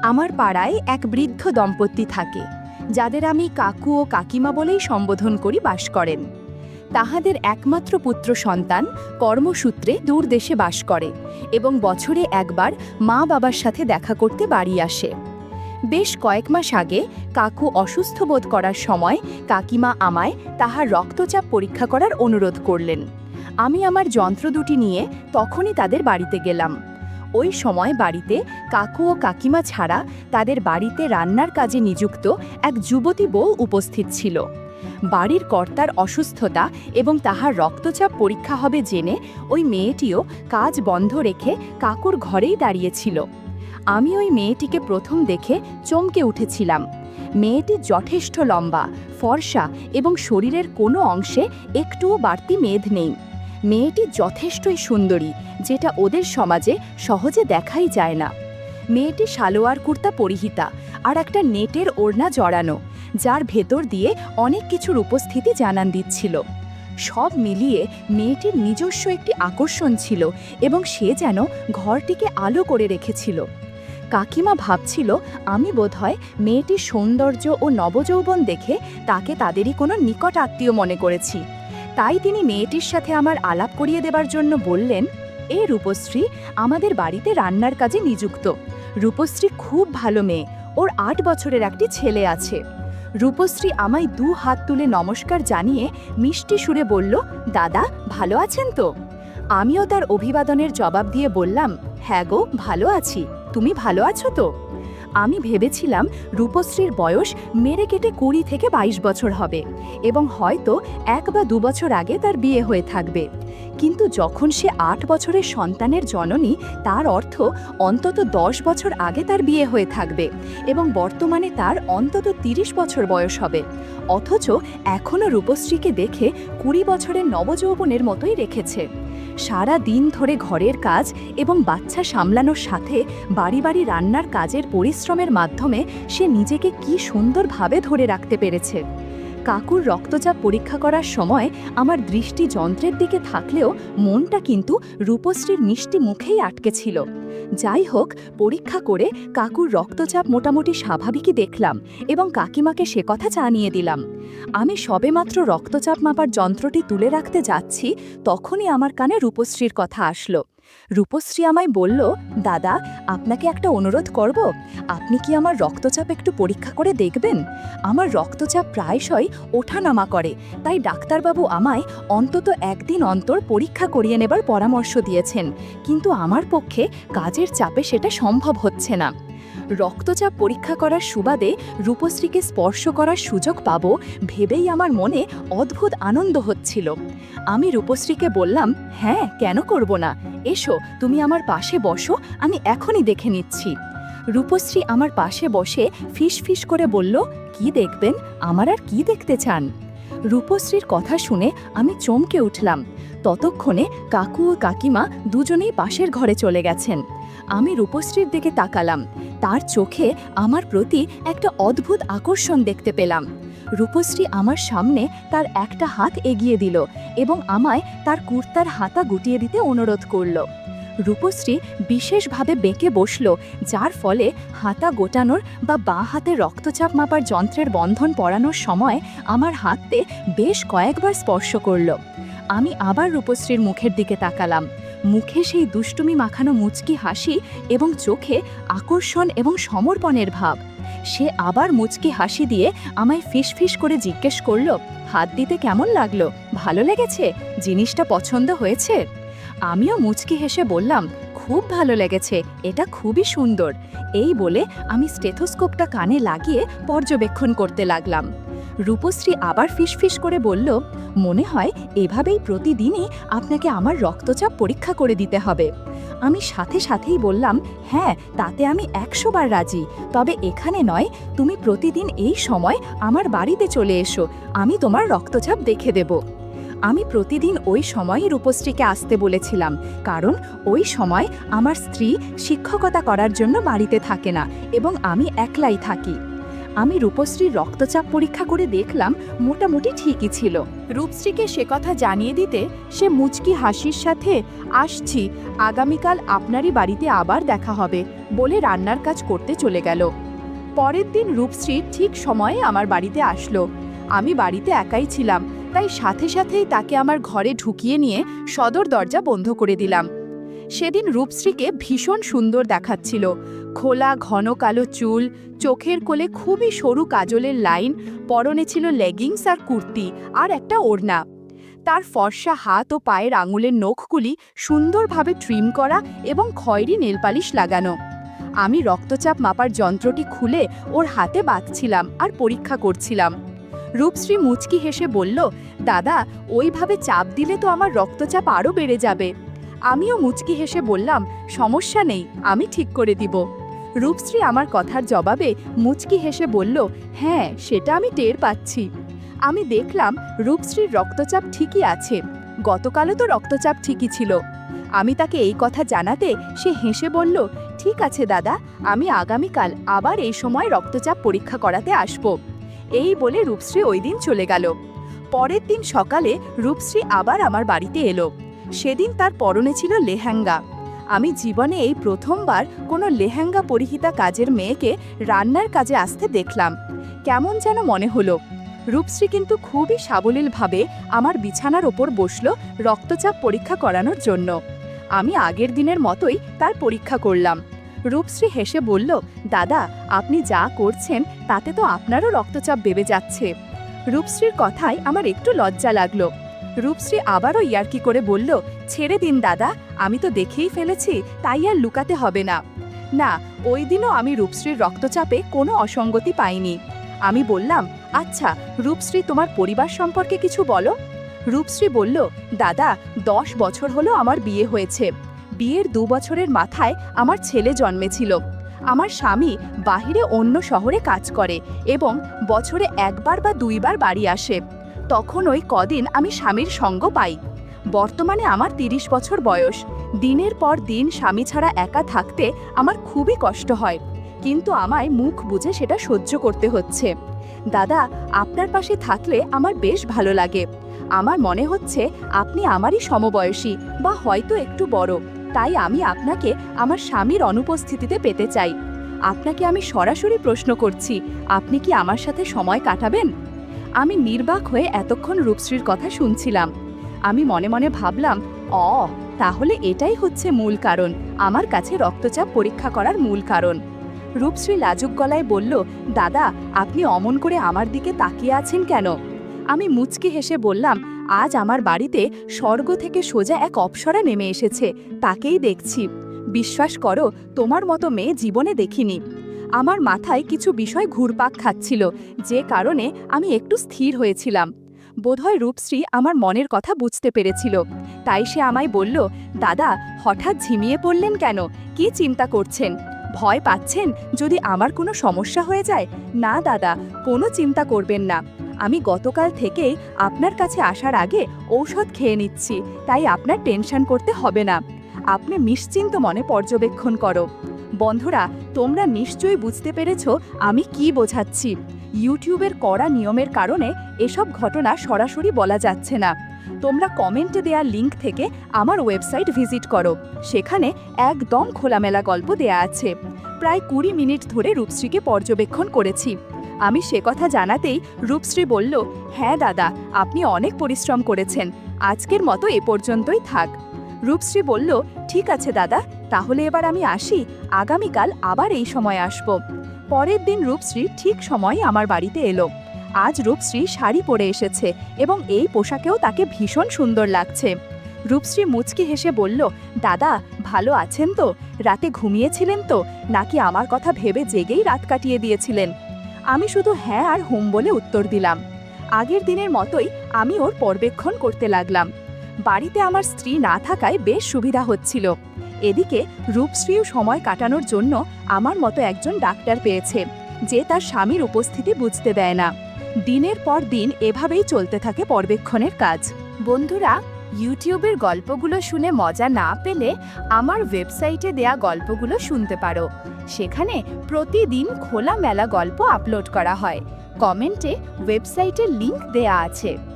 আমার পাড়ায় এক বৃদ্ধ দম্পতি থাকে, যাদের আমি কাকু ও কাকিমা বলেই সম্বোধন করি, বাস করেন। তাহাদের একমাত্র পুত্র সন্তান কর্মসূত্রে দূর দেশে বাস করে এবং বছরে একবার মা বাবার সাথে দেখা করতে বাড়ি আসে। বেশ কয়েক মাস আগে কাকু অসুস্থ বোধ করার সময় কাকিমা আমায় তাহার রক্তচাপ পরীক্ষা করার অনুরোধ করলেন। আমি আমার যন্ত্র দুটি নিয়ে তখনই তাদের বাড়িতে গেলাম। ওই সময় বাড়িতে কাকু ও কাকিমা ছাড়া তাদের বাড়িতে রান্নার কাজে নিযুক্ত এক যুবতী বউ উপস্থিত ছিল। বাড়ির কর্তার অসুস্থতা এবং তাহার রক্তচাপ পরীক্ষা হবে জেনে ওই মেয়েটিও কাজ বন্ধ রেখে কাকুর ঘরেই দাঁড়িয়েছিল। আমি ওই মেয়েটিকে প্রথম দেখে চমকে উঠেছিলাম। মেয়েটি যথেষ্ট লম্বা, ফর্সা এবং শরীরের কোনো অংশে একটুও বাড়তি মেদ নেই। মেয়েটি যথেষ্টই সুন্দরী, যেটা ওদের সমাজে সহজে দেখাই যায় না। মেয়েটি সালোয়ার কুর্তা পরিহিতা আর একটা নেটের ওড়না জড়ানো, যার ভেতর দিয়ে অনেক কিছুর উপস্থিতি জানান দিচ্ছিল। সব মিলিয়ে মেয়েটির নিজস্ব একটি আকর্ষণ ছিল এবং সে যেন ঘরটিকে আলো করে রেখেছিল। কাকিমা ভাবছিল আমি বোধহয় মেয়েটির সৌন্দর্য ও নবযৌবন দেখে তাকে তাদেরই কোনো নিকট আত্মীয় মনে করেছি। তাই তিনি মেয়েটির সাথে আমার আলাপ করিয়ে দেবার জন্য বললেন, এ রূপশ্রী আমাদের বাড়িতে রান্নার কাজে নিযুক্ত। রূপশ্রী খুব ভালো মেয়ে, ওর ৮ বছরের একটি ছেলে আছে। রূপশ্রী আমায় 2 হাত তুলে নমস্কার জানিয়ে মিষ্টি সুরে বলল, দাদা ভালো আছেন তো? আমিও তার অভিবাদনের জবাব দিয়ে বললাম, হ্যাঁ গো, ভালো আছি, তুমি ভালো আছো তো? আমি ভেবেছিলাম রূপশ্রীর বয়স মেরে কেটে 20 থেকে 22 বছর হবে এবং হয়তো 1 বা 2 বছর আগে তার বিয়ে হয়ে থাকবে। কিন্তু যখন সে 8 বছরের সন্তানের জননী, তার অর্থ অন্তত 10 বছর আগে তার বিয়ে হয়ে থাকবে এবং বর্তমানে তার অন্তত 30 বছর বয়স হবে। অথচ এখনও রূপশ্রীকে দেখে 20 বছরের নবযৌবনের মতোই রেখেছে। সারা দিন ধরে ঘরের কাজ এবং বাচ্চা সামলানোর সাথে বাড়ি বাড়ি রান্নার কাজের পরিশ্রমের মাধ্যমে সে নিজেকে কি সুন্দরভাবে ধরে রাখতে পেরেছে। কাকুর রক্তচাপ পরীক্ষা করার সময় আমার দৃষ্টি যন্ত্রের দিকে থাকলেও মনটা কিন্তু রূপশ্রীর মিষ্টি মুখেই আটকে ছিল। যাই হোক, পরীক্ষা করে কাকুর রক্তচাপ মোটামুটি স্বাভাবিকই দেখলাম এবং কাকিমাকে সে কথা জানিয়ে দিলাম। আমি সবেমাত্র রক্তচাপ মাপার যন্ত্রটি তুলে রাখতে যাচ্ছি, তখনই আমার কানে রূপশ্রীর কথা আসলো। রূপশ্রী আমায় বলল, দাদা আপনাকে একটা অনুরোধ করব, আপনি কি আমার রক্তচাপ একটু পরীক্ষা করে দেখবেন? আমার রক্তচাপ প্রায়শই ওঠানামা করে, তাই ডাক্তারবাবু আমায় অন্তত 1 দিন অন্তর পরীক্ষা করিয়ে নেবার পরামর্শ দিয়েছেন, কিন্তু আমার পক্ষে কাজের চাপে সেটা সম্ভব হচ্ছে না। রক্তচাপ পরীক্ষা করার সুবাদে রূপশ্রীকে স্পর্শ করার সুযোগ পাব ভেবেই আমার মনে অদ্ভুত আনন্দ হচ্ছিল। আমি রূপশ্রীকে বললাম, হ্যাঁ কেন করব না, এসো তুমি আমার পাশে বসো, আমি এখনই দেখে নিচ্ছি। রূপশ্রী আমার পাশে বসে ফিস ফিস করে বলল, কি দেখবেন? আমার আর কি দেখতে চান? রূপশ্রীর কথা শুনে আমি চমকে উঠলাম। ততক্ষণে কাকু ও কাকিমা দুজনেই পাশের ঘরে চলে গেছেন। আমি রূপশ্রীর দিকে তাকালাম। তার চোখে আমার প্রতি একটা অদ্ভুত আকর্ষণ দেখতে পেলাম। রূপশ্রী আমার সামনে তার একটা হাত এগিয়ে দিল এবং আমায় তার কুর্তার হাতা গুটিয়ে দিতে অনুরোধ করল। রূপশ্রী বিশেষভাবে বেঁকে বসল, যার ফলে হাতা গোটানোর বা বাঁ হাতে রক্তচাপ মাপার যন্ত্রের বন্ধন পরানোর সময় আমার হাতে বেশ কয়েকবার স্পর্শ করল। আমি আবার রূপশ্রীর মুখের দিকে তাকালাম। মুখে সেই দুষ্টুমি মাখানো মুচকি হাসি এবং চোখে আকর্ষণ এবং সমর্পণের ভাব। সে আবার মুচকি হাসি দিয়ে আমায় ফিস ফিস করে জিজ্ঞেস করল, হাত দিতে কেমন লাগলো? ভালো লেগেছে? জিনিসটা পছন্দ হয়েছে? আমিও মুচকি হেসে বললাম, খুব ভালো লেগেছে, এটা খুবই সুন্দর। এই বলে আমি স্টেথোস্কোপটা কানে লাগিয়ে পর্যবেক্ষণ করতে লাগলাম। রূপশ্রী আবার ফিসফিস করে বলল, মনে হয় এভাবেই প্রতিদিনই আপনাকে আমার রক্তচাপ পরীক্ষা করে দিতে হবে। আমি সাথে সাথেই বললাম, হ্যাঁ তাতে আমি 100 বার রাজি, তবে এখানে নয়, তুমি প্রতিদিন এই সময় আমার বাড়িতে চলে এসো, আমি তোমার রক্তচাপ দেখে দেব। আমি প্রতিদিন ওই সময়ই রূপশ্রীকে আসতে বলেছিলাম, কারণ ওই সময় আমার স্ত্রী শিক্ষকতা করার জন্য বাড়িতে থাকে না এবং আমি একলাই থাকি। আমি রূপশ্রীর রক্তচাপ পরীক্ষা করে দেখলাম মোটামুটি ঠিকই ছিল। রূপশ্রীকে সে কথা জানিয়ে দিতে সে মুচকি হাসির সাথে আসছি, আগামীকাল আপনারই বাড়িতে আবার দেখা হবে বলে রান্নার কাজ করতে চলে গেল। পরের দিন রূপশ্রী ঠিক সময়ে আমার বাড়িতে আসলো। আমি বাড়িতে একাই ছিলাম, তাই সাথে সাথেই তাকে আমার ঘরে ঢুকিয়ে নিয়ে সদর দরজা বন্ধ করে দিলাম। সেদিন রূপশ্রীকে ভীষণ সুন্দর দেখাচ্ছিল। খোলা ঘন কালো চুল, চোখের কোলে খুবই সরু কাজলের লাইন, পরনে ছিল লেগিংস আর কুর্তি আর একটা ওড়না। তার ফর্সা হাত ও পায়ের আঙুলের নখগুলি সুন্দরভাবে ট্রিম করা এবং খয়েরি নেলপালিশ লাগানো। আমি রক্তচাপ মাপার যন্ত্রটি খুলে ওর হাতে বাঁধছিলাম আর পরীক্ষা করছিলাম। রূপশ্রী মুচকি হেসে বলল, দাদা, ওইভাবে চাপ দিলে তো আমার রক্তচাপ আরও বেড়ে যাবে। আমিও মুচকি হেসে বললাম, সমস্যা নেই, আমি ঠিক করে দিব। রূপশ্রী আমার কথার জবাবে মুচকি হেসে বলল, হ্যাঁ, সেটা আমি টের পাচ্ছি। আমি দেখলাম রূপশ্রীর রক্তচাপ ঠিকই আছে। গতকালও তো রক্তচাপ ঠিকই ছিল। আমি তাকে এই কথা জানাতে সে হেসে বলল, ঠিক আছে দাদা, আমি আগামীকাল আবার এই সময় রক্তচাপ পরীক্ষা করাতে আসব। এই বলে রূপশ্রী ওই দিন চলে গেল। পরের দিন সকালে রূপশ্রী আবার আমার বাড়িতে এলো। সেদিন তার পরনে ছিল লেহেঙ্গা। আমি জীবনে এই প্রথমবার কোনো লেহেঙ্গা পরিহিতা কাজের মেয়েকে রান্নার কাজে আসতে দেখলাম। কেমন যেন মনে হলো। রূপশ্রী কিন্তু খুবই সাবলীলভাবে আমার বিছানার ওপর বসল রক্তচাপ পরীক্ষা করানোর জন্য। আমি আগের দিনের মতোই তার পরীক্ষা করলাম। রূপশ্রী হেসে বলল, দাদা, আপনি যা করছেন তাতে তো আপনারও রক্তচাপ বেড়ে যাচ্ছে। রূপশ্রীর কথায় আমার একটু লজ্জা লাগলো। রূপশ্রী আবারও ইয়ার্কি করে বলল, ছেড়ে দিন দাদা, আমি তো দেখেই ফেলেছি, তাই আর লুকাতে হবে না। না, ওই দিনও আমি রূপশ্রীর রক্তচাপে কোনো অসঙ্গতি পাইনি। আমি বললাম, আচ্ছা রূপশ্রী, তোমার পরিবার সম্পর্কে কিছু বলো। রূপশ্রী বলল, দাদা, 10 বছর হলো আমার বিয়ে হয়েছে। বিয়ের 2 বছরের মাথায় আমার ছেলে জন্মেছিল। আমার স্বামী বাহিরে অন্য শহরে কাজ করে এবং বছরে 1 বার বা 2 বার বাড়ি আসে। তখন ওই কদিন আমি স্বামীর সঙ্গ পাই। বর্তমানে আমার 30 বছর বয়স। দিনের পর দিন স্বামী ছাড়া একা থাকতে আমার খুবই কষ্ট হয়, কিন্তু আমায় মুখ বুঝে সেটা সহ্য করতে হচ্ছে। দাদা, আপনার পাশে থাকলে আমার বেশ ভালো লাগে। আমার মনে হচ্ছে আপনি আমারই সমবয়সী বা হয়তো একটু বড়, তাই আমি আপনাকে আমার স্বামীর অনুপস্থিতিতে পেতে চাই। আপনাকে আমি সরাসরি প্রশ্ন করছি, আপনি কি আমার সাথে সময় কাটাবেন? আমি নির্বাক হয়ে এতক্ষণ রূপশ্রীর কথা শুনছিলাম। আমি মনে মনে ভাবলাম, তাহলে এটাই হচ্ছে মূল কারণ, আমার কাছে রক্তচাপ পরীক্ষা করার মূল কারণ। রূপশ্রী লাজুক গলায় বলল, দাদা, আপনি অমন করে আমার দিকে তাকিয়ে আছেন কেন? আমি মুচকি হেসে বললাম, আজ আমার বাড়িতে স্বর্গ থেকে সোজা এক অপ্সরা নেমে এসেছে, তাকেই দেখছি। বিশ্বাস করো, তোমার মতো মেয়ে জীবনে দেখিনি। আমার মাথায় কিছু বিষয় ঘুরপাক খাচ্ছিল, যে কারণে আমি একটু স্থির হয়েছিলাম। বোধহয় রূপশ্রী আমার মনের কথা বুঝতে পেরেছিল, তাই সে আমায় বলল, দাদা, হঠাৎ ঝিমিয়ে পড়লেন কেন? কি চিন্তা করছেন? ভয় পাচ্ছেন যদি আমার কোনো সমস্যা হয়ে যায়? না দাদা, কোনো চিন্তা করবেন না। আমি গতকাল থেকেই আপনার কাছে আসার আগে ঔষধ খেয়ে নিচ্ছি, তাই আপনার টেনশন করতে হবে না। আপনি নিশ্চিন্ত মনে পর্যবেক্ষণ করো। বন্ধুরা, তোমরা নিশ্চয়ই বুঝতে পেরেছ আমি কি বোঝাচ্ছি। ইউটিউবের কড়া নিয়মের কারণে এসব ঘটনা সরাসরি বলা যাচ্ছে না। তোমরা কমেন্টে দেওয়া লিংক থেকে আমার ওয়েবসাইট ভিজিট করো, সেখানে একদম খোলামেলা গল্প দেয়া আছে। প্রায় 20 মিনিট ধরে রূপশ্রীকে পর্যবেক্ষণ করেছি। আমি সে কথা জানাতেই রূপশ্রী বলল, হ্যাঁ দাদা, আপনি অনেক পরিশ্রম করেছেন, আজকের মতো এ পর্যন্তই থাক। রূপশ্রী বলল, ঠিক আছে দাদা, তাহলে এবার আমি আসি, আগামীকাল আবার এই সময় আসব। পরের দিন রূপশ্রী ঠিক সময়ে আমার বাড়িতে এলো। আজ রূপশ্রী শাড়ি পরে এসেছে এবং এই পোশাকেও তাকে ভীষণ সুন্দর লাগছে। রূপশ্রী মুচকি হেসে বলল, দাদা, ভালো আছেন তো? রাতে ঘুমিয়েছিলেন তো, নাকি আমার কথা ভেবে জেগেই রাত কাটিয়ে দিয়েছিলেন? আমি শুধু হ্যাঁ আর হুম বলে উত্তর দিলাম। আগের দিনের মতোই আমি ওর পর্যবেক্ষণ করতে লাগলাম। বাড়িতে আমার স্ত্রী না থাকায় বেশ সুবিধা হচ্ছিল। এদিকে রূপশ্রীও সময় কাটানোর জন্য আমার মতো একজন ডাক্তার পেয়েছে, যে তার স্বামীর উপস্থিতি বুঝতে দেয় না। দিনের পর দিন এভাবেই চলতে থাকে পর্যবেক্ষণের কাজ। বন্ধুরা, ইউটিউবের গল্পগুলো শুনে মজা না পেলে আমার ওয়েবসাইটে দেয়া গল্পগুলো শুনতে পারো। সেখানে প্রতিদিন খোলামেলা গল্প আপলোড করা হয়। কমেন্টে ওয়েবসাইটের লিংক দেয়া আছে।